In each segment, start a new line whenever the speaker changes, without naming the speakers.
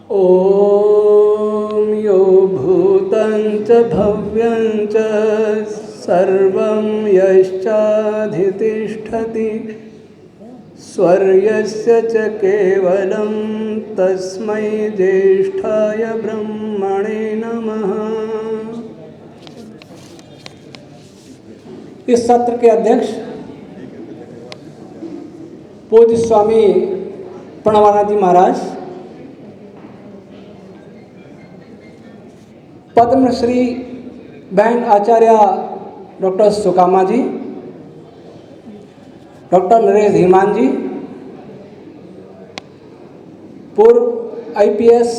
ॐ यो भूतं च भव्यं च सर्वं यश्चाधितिष्ठति स्वर्यस्य च केवलं तस्मै ज्येष्ठाय ब्रह्मणे नमः। इस सत्र के अध्यक्ष पूज्य स्वामी प्रणवानंद जी महाराज, पद्मश्री बहन आचार्य डॉक्टर सुकामा जी, डॉक्टर नरेश धीमान जी, पूर्व IPS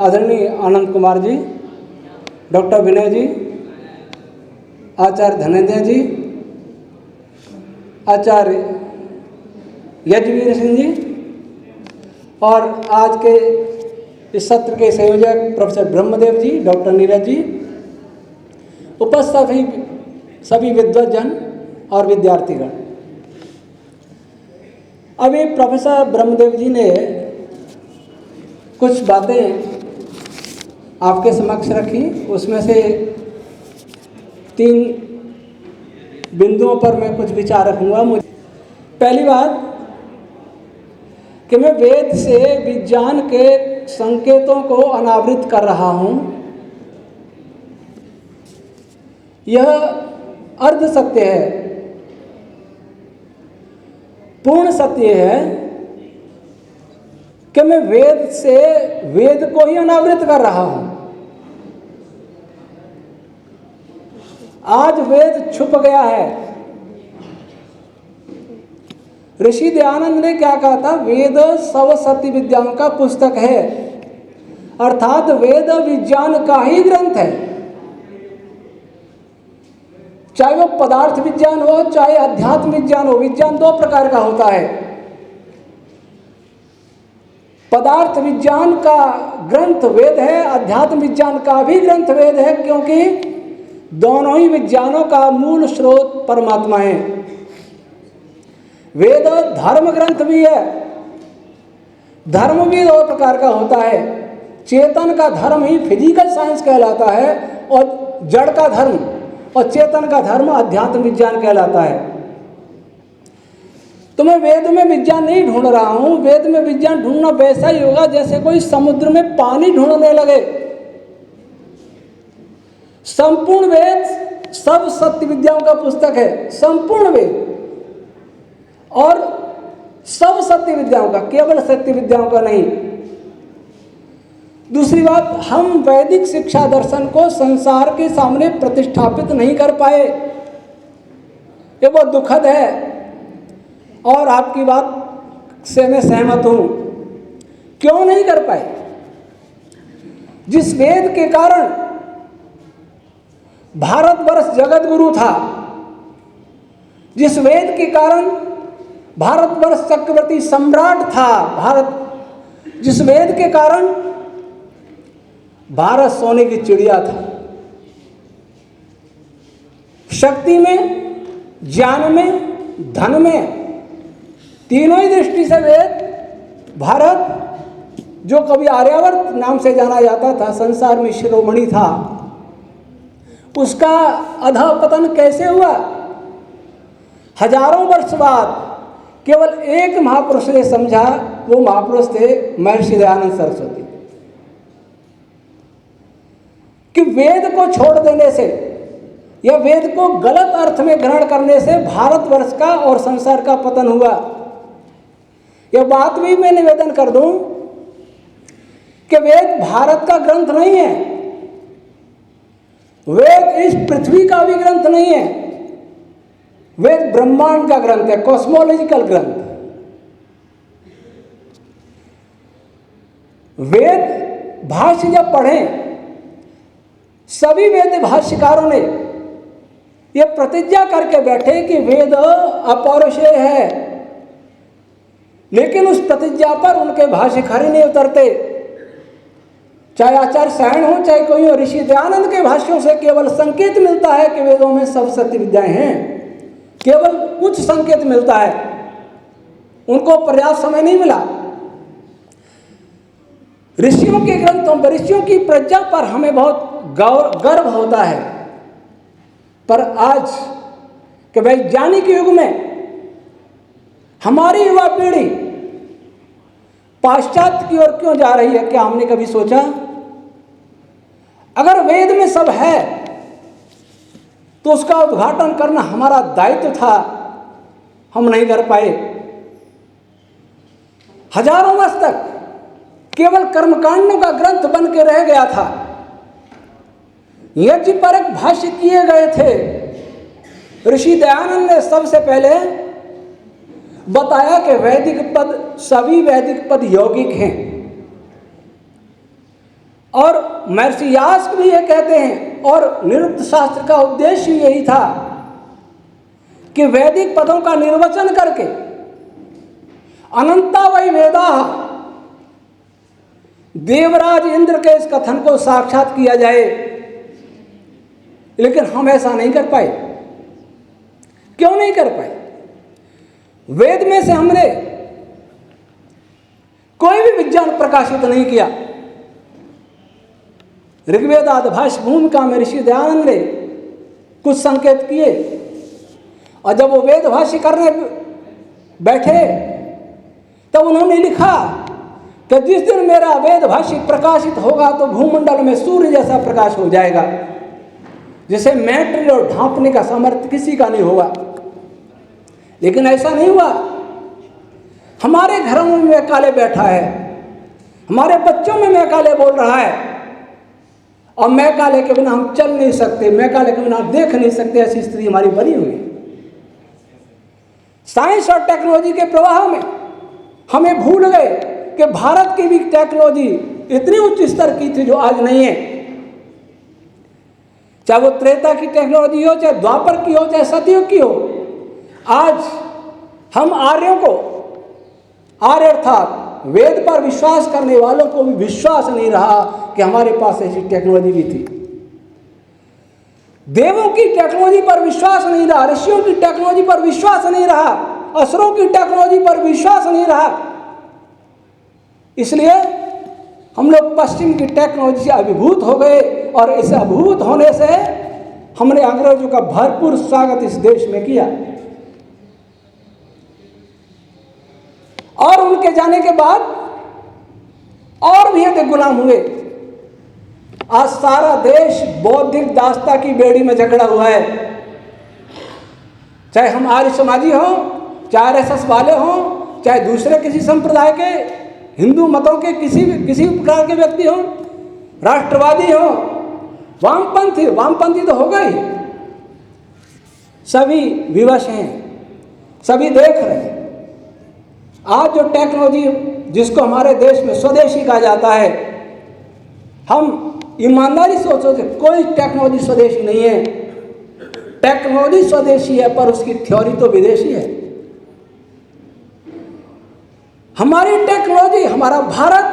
आदरणीय आनंद कुमार जी, डॉक्टर विनय जी, आचार्य धनेन्द्र जी, आचार्य यजवीर सिंह जी और आज के इस सत्र के संयोजक प्रोफेसर ब्रह्मदेव जी, डॉक्टर नीरज जी, उपस्थित सभी विद्वज्जन और विद्यार्थीगण। अभी प्रोफेसर ब्रह्मदेव जी ने कुछ बातें आपके समक्ष रखी, उसमें से 3 बिंदुओं पर मैं कुछ विचार रखूंगा। पहली बात कि मैं वेद से विज्ञान के संकेतों को अनावृत कर रहा हूं। यह अर्ध सत्य है, पूर्ण सत्य है कि मैं वेद से वेद को ही अनावृत कर रहा हूं। आज वेद छुप गया है। ऋषि दयानंद ने क्या कहा था? वेद सब सत्य विद्याओं का पुस्तक है, अर्थात वेद विज्ञान का ही ग्रंथ है। चाहे वो पदार्थ विज्ञान हो, चाहे अध्यात्म विज्ञान हो। विज्ञान 2 प्रकार का होता है। पदार्थ विज्ञान का ग्रंथ वेद है, अध्यात्म विज्ञान का भी ग्रंथ वेद है, क्योंकि दोनों ही विज्ञानों का मूल स्रोत परमात्मा है। वेद धर्म ग्रंथ भी है। धर्म भी 2 प्रकार का होता है। चेतन का धर्म ही फिजिकल साइंस कहलाता है और जड़ का धर्म और चेतन का धर्म अध्यात्म विज्ञान कहलाता है। तो मैं वेद में विज्ञान नहीं ढूंढ रहा हूं। वेद में विज्ञान ढूंढना वैसा ही होगा जैसे कोई समुद्र में पानी ढूंढने लगे। संपूर्ण वेद सब सत्य विद्याओं का पुस्तक है, संपूर्ण वेद, और सब सत्य विद्याओं का, केवल सत्य विद्याओं का नहीं। दूसरी बात, हम वैदिक शिक्षा दर्शन को संसार के सामने प्रतिष्ठापित नहीं कर पाए। ये बहुत दुखद है और आपकी बात से मैं सहमत हूं। क्यों नहीं कर पाए? जिस वेद के कारण भारतवर्ष जगत गुरु था, जिस वेद के कारण भारतवर्ष चक्रवर्ती सम्राट था, जिस वेद के कारण भारत सोने की चिड़िया था, शक्ति में, ज्ञान में, धन में, तीनों ही दृष्टि से वेद भारत, जो कभी आर्यावर्त नाम से जाना जाता था, संसार में शिरोमणि था, उसका अधःपतन कैसे हुआ? हजारों वर्ष बाद केवल एक महापुरुष ने समझा। वो महापुरुष थे महर्षि दयानंद सरस्वती। कि वेद को छोड़ देने से या वेद को गलत अर्थ में ग्रहण करने से भारतवर्ष का और संसार का पतन हुआ। यह बात भी मैं निवेदन कर दूं कि वेद भारत का ग्रंथ नहीं है, वेद इस पृथ्वी का भी ग्रंथ नहीं है। वेद ब्रह्मांड का ग्रंथ है, कॉस्मोलॉजिकल ग्रंथ। वेद भाष्य जब पढ़ें, सभी वेद भाष्यकारों ने यह प्रतिज्ञा करके बैठे कि वेद अपौरुषेय है, लेकिन उस प्रतिज्ञा पर उनके भाष्य खरे नहीं उतरते। चाहे आचार्य सायण हो, चाहे कोई हो, ऋषि दयानंद के भाष्यों से केवल संकेत मिलता है कि वेदों में सब सत्य विद्याएं हैं। केवल कुछ संकेत मिलता है, उनको पर्याप्त समय नहीं मिला। ऋषियों के ग्रंथों पर, ऋषियों की प्रज्ञा पर हमें बहुत गर्व होता है। पर आज के वैज्ञानिक युग में हमारी युवा पीढ़ी पाश्चात्य की ओर क्यों जा रही है? क्या हमने कभी सोचा? अगर वेद में सब है तो उसका उद्घाटन करना हमारा दायित्व था, हम नहीं कर पाए। हजारों वर्ष तक केवल कर्मकांडों का ग्रंथ बन के रह गया था। यज्ञपरक भाष्य किए गए थे। ऋषि दयानंद ने सबसे पहले बताया कि वैदिक पद, सभी वैदिक पद यौगिक हैं। और महर्षि यास्क भी ये कहते हैं, और निरुक्त शास्त्र का उद्देश्य यही था कि वैदिक पदों का निर्वचन करके अनंता वै वेदा, देवराज इंद्र के इस कथन को साक्षात किया जाए। लेकिन हम ऐसा नहीं कर पाए। क्यों नहीं कर पाए? वेद में से हमने कोई भी विज्ञान प्रकाशित नहीं किया। ऋग्वेद आदि भाष्य भूमिका में ऋषि दयानंद ने कुछ संकेत किए, और जब वो वेद भाष्य करने बैठे तब उन्होंने लिखा कि जिस दिन मेरा वेद भाष्य प्रकाशित होगा तो भूमंडल में सूर्य जैसा प्रकाश हो जाएगा, जिसे मैत्री और ढांपने का सामर्थ्य किसी का नहीं होगा। लेकिन ऐसा नहीं हुआ। हमारे घरों में मैकाले बैठा है, हमारे बच्चों में मैकाले बोल रहा है, और मैकाले के बिना हम चल नहीं सकते, मैकाले के बिना देख नहीं सकते। ऐसी स्थिति हमारी बनी हुई है। साइंस और टेक्नोलॉजी के प्रवाह में हमें भूल गए कि भारत की भी टेक्नोलॉजी इतनी उच्च स्तर की थी जो आज नहीं है। चाहे वो त्रेता की टेक्नोलॉजी हो, चाहे द्वापर की हो, चाहे सतयुग की हो, आज हम आर्यों को, आर्य अर्थात वेद पर विश्वास करने वालों को भी विश्वास नहीं रहा कि हमारे पास ऐसी टेक्नोलॉजी भी थी। देवों की टेक्नोलॉजी पर विश्वास नहीं रहा, ऋषियों की टेक्नोलॉजी पर विश्वास नहीं रहा, असुरों की टेक्नोलॉजी पर विश्वास नहीं रहा। इसलिए हम लोग पश्चिम की टेक्नोलॉजी से अभिभूत हो गए, और इस अभिभूत होने से हमने अंग्रेजों का भरपूर स्वागत इस देश में किया। और उनके जाने के बाद और भी अधिक गुलाम हुए। आज सारा देश बौद्धिक दास्ता की बेड़ी में जकड़ा हुआ है। चाहे हम आर्य समाजी हों, चाहे आरएसएस वाले हों, चाहे दूसरे किसी संप्रदाय के, हिंदू मतों के किसी प्रकार के व्यक्ति हों, राष्ट्रवादी हों, वामपंथी तो होगा ही। सभी विवश हैं, सभी देख रहे हैं। आज जो टेक्नोलॉजी, जिसको हमारे देश में स्वदेशी कहा जाता है, हम ईमानदारी से सोचो कि कोई टेक्नोलॉजी स्वदेशी नहीं है। टेक्नोलॉजी स्वदेशी है, पर उसकी थ्योरी तो विदेशी है। हमारी टेक्नोलॉजी, हमारा भारत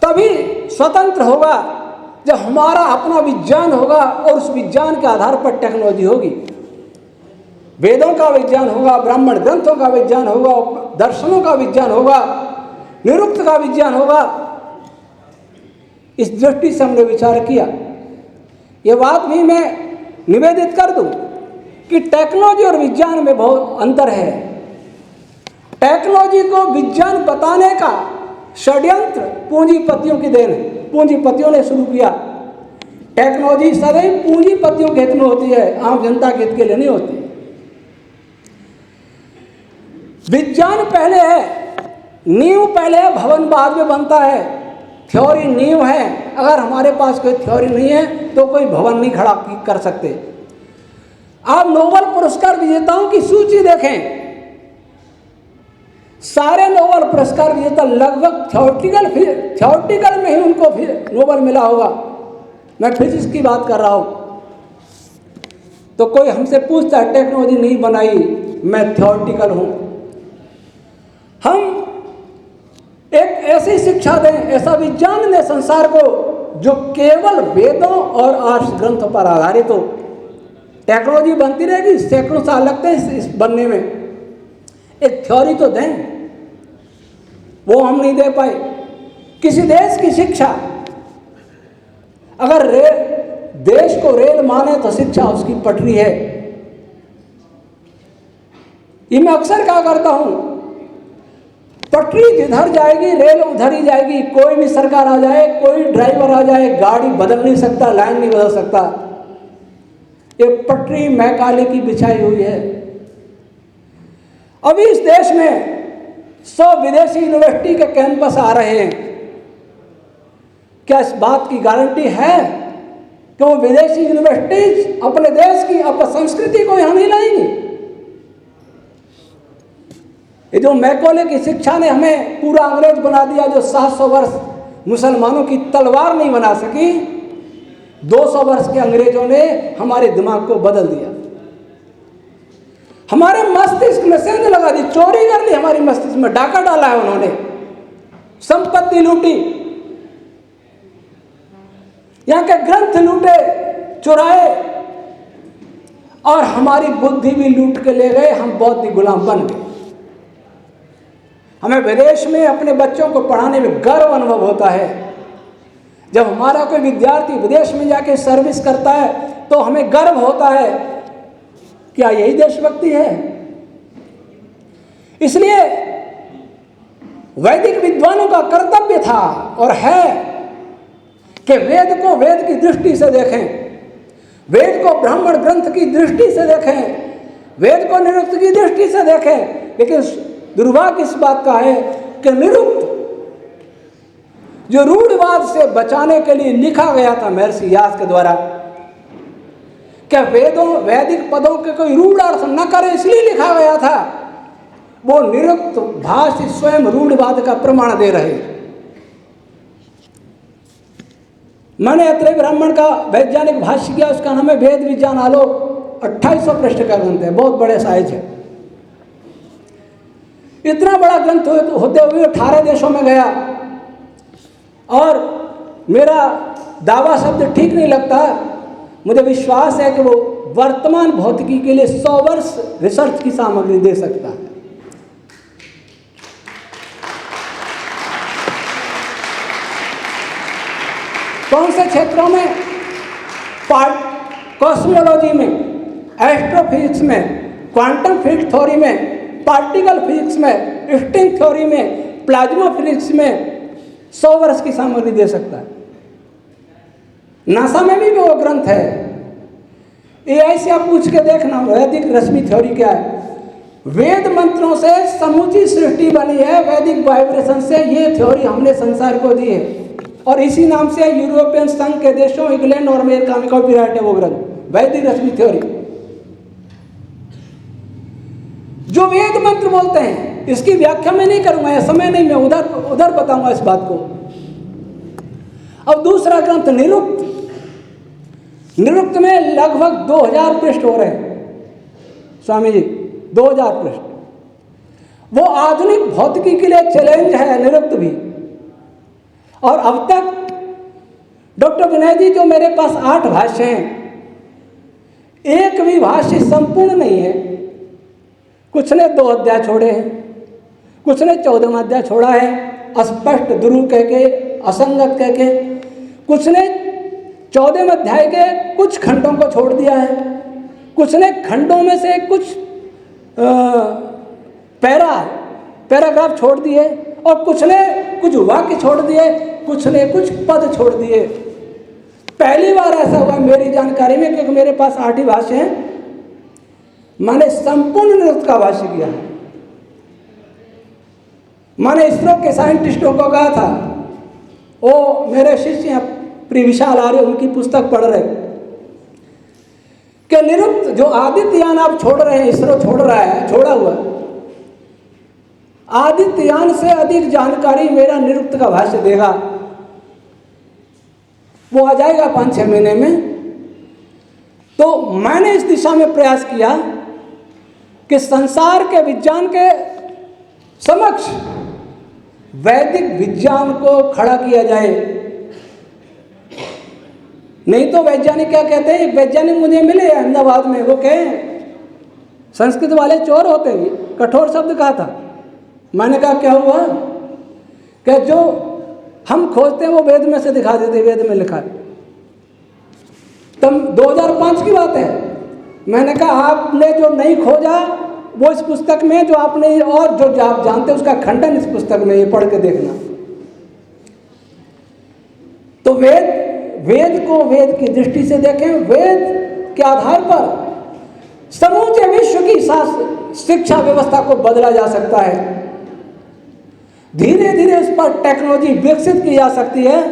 तभी स्वतंत्र होगा जब हमारा अपना विज्ञान होगा, और उस विज्ञान के आधार पर टेक्नोलॉजी होगी। वेदों का विज्ञान होगा, ब्राह्मण ग्रंथों का विज्ञान होगा, दर्शनों का विज्ञान होगा, निरुक्त का विज्ञान होगा। इस दृष्टि से हमने विचार किया। ये बात भी मैं निवेदित कर दूं कि टेक्नोलॉजी और विज्ञान में बहुत अंतर है। टेक्नोलॉजी को विज्ञान बताने का षड्यंत्र पूंजीपतियों की देन है। पूंजीपतियों ने शुरू किया। टेक्नोलॉजी सदैव पूंजीपतियों के हित में होती है, आम जनता के हित के लिए नहीं होती। विज्ञान पहले है, नींव पहले है, भवन बाद में बनता है। थ्योरी नींव है। अगर हमारे पास कोई थ्योरी नहीं है तो कोई भवन नहीं खड़ा कर सकते। आप नोबेल पुरस्कार विजेताओं की सूची देखें, सारे नोबेल पुरस्कार विजेता लगभग थ्योरेटिकल में ही उनको नोबेल मिला होगा। मैं फिजिक्स की बात कर रहा हूँ। तो कोई हमसे पूछता है टेक्नोलॉजी नहीं बनाई, मैं थ्योरेटिकल हूँ। हम एक ऐसी शिक्षा दें, ऐसा विज्ञान दें संसार को जो केवल वेदों और आर्ष ग्रंथों पर आधारित हो। टेक्नोलॉजी बनती रहेगी, सैकड़ों साल लगते हैं इस बनने में। एक थ्योरी तो दें, वो हम नहीं दे पाए। किसी देश की शिक्षा, अगर देश को रेल माने तो शिक्षा उसकी पटरी है। ये मैं अक्सर क्या करता हूं, पटरी जिधर जाएगी रेल उधर ही जाएगी। कोई भी सरकार आ जाए, कोई ड्राइवर आ जाए, गाड़ी बदल नहीं सकता, लाइन नहीं बदल सकता। ये पटरी मैकाले की बिछाई हुई है। अभी इस देश में 100 विदेशी यूनिवर्सिटी के कैंपस आ रहे हैं। क्या इस बात की गारंटी है कि वो विदेशी यूनिवर्सिटीज अपने देश की अपसंस्कृति को यहां नहीं लाएंगी? ये जो मैकाले की शिक्षा ने हमें पूरा अंग्रेज बना दिया, जो 700 वर्ष मुसलमानों की तलवार नहीं बना सकी, 200 वर्ष के अंग्रेजों ने हमारे दिमाग को बदल दिया। हमारे मस्तिष्क में सेंध लगा दी, चोरी कर ली हमारी मस्तिष्क में, डाका डाला है उन्होंने, संपत्ति लूटी, यहां के ग्रंथ लूटे, चुराए, और हमारी बुद्धि भी लूट के ले गए। हम बौद्धिक गुलाम बन गए। हमें विदेश में अपने बच्चों को पढ़ाने में गर्व अनुभव होता है। जब हमारा कोई विद्यार्थी विदेश में जाके सर्विस करता है तो हमें गर्व होता है। क्या यही देशभक्ति है? इसलिए वैदिक विद्वानों का कर्तव्य था और है कि वेद को वेद की दृष्टि से देखें, वेद को ब्राह्मण ग्रंथ की दृष्टि से देखें, वेद को निरुक्त की दृष्टि से देखें। लेकिन दुर्भाग्य इस बात का है कि निरुक्त जो रूढ़वाद से बचाने के लिए लिखा गया था महर्षि व्यास के द्वारा, क्या वैदिक पदों के कोई रूढ़ अर्थ न करे इसलिए लिखा गया था, वो निरुक्त भाष्य स्वयं रूढ़वाद का प्रमाण दे रहे। मैंने अत्रेय ब्राह्मण का वैज्ञानिक भाष्य किया, उसका नाम है वेद विज्ञान आलोक, 2800 पृष्ठ का ग्रंथ है, बहुत बड़े साइज है। इतना बड़ा ग्रंथ होते हुए 18 देशों में गया, और मेरा दावा शब्द ठीक नहीं लगता, मुझे विश्वास है कि वो वर्तमान भौतिकी के लिए 100 वर्ष रिसर्च की सामग्री दे सकता है। कौन से क्षेत्रों में? कॉस्मोलॉजी में, एस्ट्रोफिजिक्स में, क्वांटम फिजिक्स थ्योरी में, पार्टिकल फिजिक्स में, स्ट्रिंग थ्योरी में, प्लाज्मा फिजिक्स में 100 वर्ष की सामग्री दे सकता है। नासा में भी वो ग्रंथ है। एआई से आप पूछ के देखना वैदिक रश्मि थ्योरी क्या है। वेद मंत्रों से समूची सृष्टि बनी है, वैदिक वाइब्रेशन से। ये थ्योरी हमने संसार को दी है, और इसी नाम से यूरोपियन संघ के देशों, इंग्लैंड और अमेरिका में कॉपीराइट है वो ग्रंथ, वैदिक रश्मि थ्योरी। जो वेद मंत्र बोलते हैं, इसकी व्याख्या मैं नहीं करूंगा, यह समय नहीं, मैं उधर बताऊंगा इस बात को। अब दूसरा ग्रंथ निरुक्त। निरुक्त में लगभग 2000 पृष्ठ हो रहे हैं स्वामी जी, 2000 पृष्ठ। वो आधुनिक भौतिकी के लिए चैलेंज है निरुक्त भी। और अब तक डॉक्टर विनय जी, जो मेरे पास 8 भाष्य हैं, एक भी भाष्य संपूर्ण नहीं है। कुछ ने 2 अध्याय छोड़े हैं, कुछ ने 14वां अध्याय छोड़ा है, अस्पष्ट दुरु कह के, असंगत कह के। कुछ ने 14वें अध्याय के कुछ खंडों को छोड़ दिया है, कुछ ने खंडों में से कुछ पैराग्राफ छोड़ दिए, और कुछ ने कुछ वाक्य छोड़ दिए, कुछ ने कुछ पद छोड़ दिए। पहली बार ऐसा हुआ मेरी जानकारी में, क्योंकि मेरे पास 8 ही भाष्य हैं, मैंने संपूर्ण निरुक्त का भाष्य किया। मैंने इसरो के साइंटिस्टों को कहा था, वो मेरे शिष्य हैं प्रिय विशाल आर्य, उनकी पुस्तक पढ़ रहे कि निरुक्त जो आदित्ययान आप छोड़ रहे हैं, इसरो छोड़ रहा है, छोड़ा हुआ, आदित्ययान से अधिक जानकारी मेरा निरुक्त का भाष्य देगा। वो आ जाएगा 5-6 महीने में। तो मैंने इस दिशा में प्रयास किया कि संसार के विज्ञान के समक्ष वैदिक विज्ञान को खड़ा किया जाए। नहीं तो वैज्ञानिक क्या कहते हैं, एक वैज्ञानिक मुझे मिले अहमदाबाद में, वो कहें संस्कृत वाले चोर होते हैं, कठोर शब्द कहा था। मैंने कहा क्या हुआ? कि जो हम खोजते हैं, वो वेद में से दिखा देते, वेद में लिखा है। तब 2005 की बात है। मैंने कहा आपने जो नहीं खोजा वो इस पुस्तक में, जो आपने और जो आप जानते हैं उसका खंडन इस पुस्तक में, ये पढ़ के देखना। तो वेद को वेद की दृष्टि से देखें। वेद के आधार पर समूचे विश्व की शिक्षा व्यवस्था को बदला जा सकता है। धीरे धीरे उस पर टेक्नोलॉजी विकसित की जा सकती है,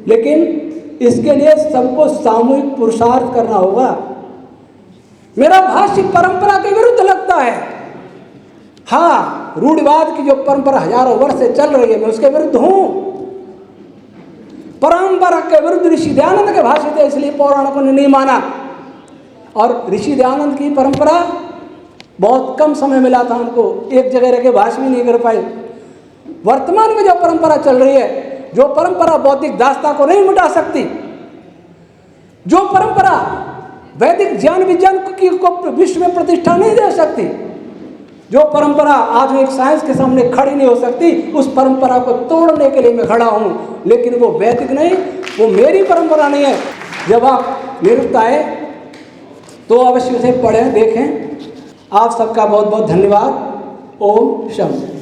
लेकिन इसके लिए सबको सामूहिक पुरुषार्थ करना होगा। मेरा भाष्य परंपरा के विरुद्ध लगता है। हाँ, रूढ़िवाद की जो परंपरा हजारों वर्ष से चल रही है, मैं उसके विरुद्ध हूं। परंपरा के विरुद्ध ऋषि दयानंद के भाष्य थे, इसलिए पौराणिकों ने नहीं माना। और ऋषि दयानंद की परंपरा बहुत कम समय मिला था उनको, एक जगह रह के भाष्य भी नहीं कर पाए। वर्तमान में जो परंपरा चल रही है, जो परंपरा बौद्धिक दास्ता को नहीं मिटा सकती, जो परंपरा वैदिक ज्ञान विज्ञान को विश्व में प्रतिष्ठा नहीं दे सकती, जो परंपरा आधुनिक साइंस के सामने खड़ी नहीं हो सकती, उस परंपरा को तोड़ने के लिए मैं खड़ा हूं। लेकिन वो वैदिक नहीं, वो मेरी परंपरा नहीं है। जब आप निरुक्त आए तो अवश्य उसे पढ़ें, देखें। आप सबका बहुत बहुत धन्यवाद। ओम शम।